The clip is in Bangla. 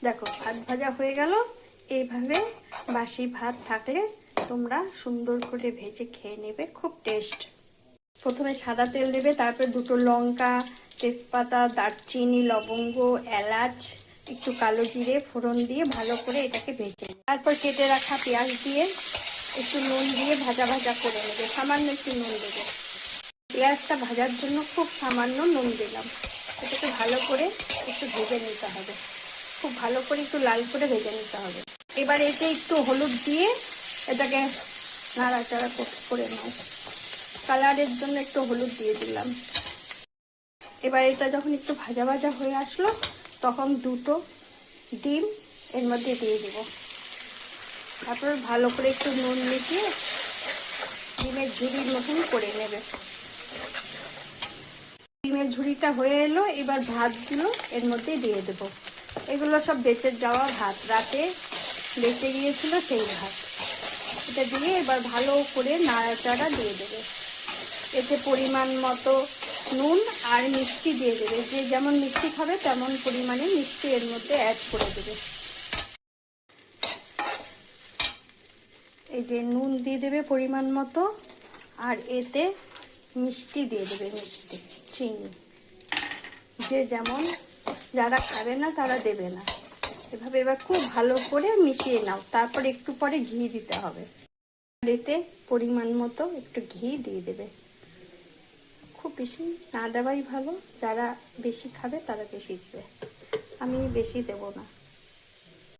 দেখো ভাত ভাজা হয়ে গেল। এইভাবে বাসি ভাত থাকলে তোমরা সুন্দর করে ভেজে খেয়ে নেবে, খুব টেস্ট। প্রথমে সাদা তেল দেবে, তারপরে দুটো লঙ্কা, তেজপাতা, দারচিনি, লবঙ্গ, এলাচ, একটু কালো জিরে ফোড়ন দিয়ে ভালো করে এটাকে ভেজে নেবে। তারপর কেটে রাখা পেঁয়াজ দিয়ে একটু নুন দিয়ে ভাজা ভাজা করে নেবে, সামান্য একটু নুন দেবে। পেঁয়াজটা ভাজার জন্য খুব সামান্য নুন দিলাম। এটাকে ভালো করে একটু ভেজে নিতে হবে, খুব ভালো করে একটু লাল করে ভেজে নিতে হবে। এবার এতে একটু হলুদ দিয়ে এটাকে নাড়াচাড়া করে নাও। কালারের জন্য একটু হলুদ দিয়ে দিলাম। এবার এটা যখন একটু ভাজা ভাজা হয়ে আসলো তখন দুটো ডিম এর মধ্যে দিয়ে দেব। তারপর ভালো করে একটু নুন মিশিয়ে ডিমের ঝুড়ির মতন করে নেবে। ডিমের ঝুড়িটা হয়ে এলো, এবার ভাতগুলো এর মধ্যে দিয়ে দেব। এগুলো সব বেঁচে যাওয়া ভাত, রাতে বেঁচে গিয়েছিল সেই ভাত। এটা দিয়ে এবার ভালো করে নাড়াচাড়া দিয়ে দেবে। এতে পরিমাণ মতো নুন আর মিষ্টি দিয়ে দেবে, যে যেমন মিষ্টি খাবে তেমন পরিমাণে মিষ্টি এর মধ্যে অ্যাড করে দেবে। এই যে নুন দিয়ে দেবে পরিমাণ মতো, আর এতে মিষ্টি দিয়ে দেবে, মিষ্টি চিনি যে যেমন, যারা খাবে না তারা দেবে না। এভাবে এবার খুব ভালো করে মিশিয়ে নাও। তারপর একটু পরে ঘি দিতে হবে। এতে পরিমাণ মতো একটু ঘি দিয়ে দেবে, খুব বেশি না দেওয়াই ভালো, যারা বেশি খাবে তারা বেশি দেবে, আমি বেশি দেব না।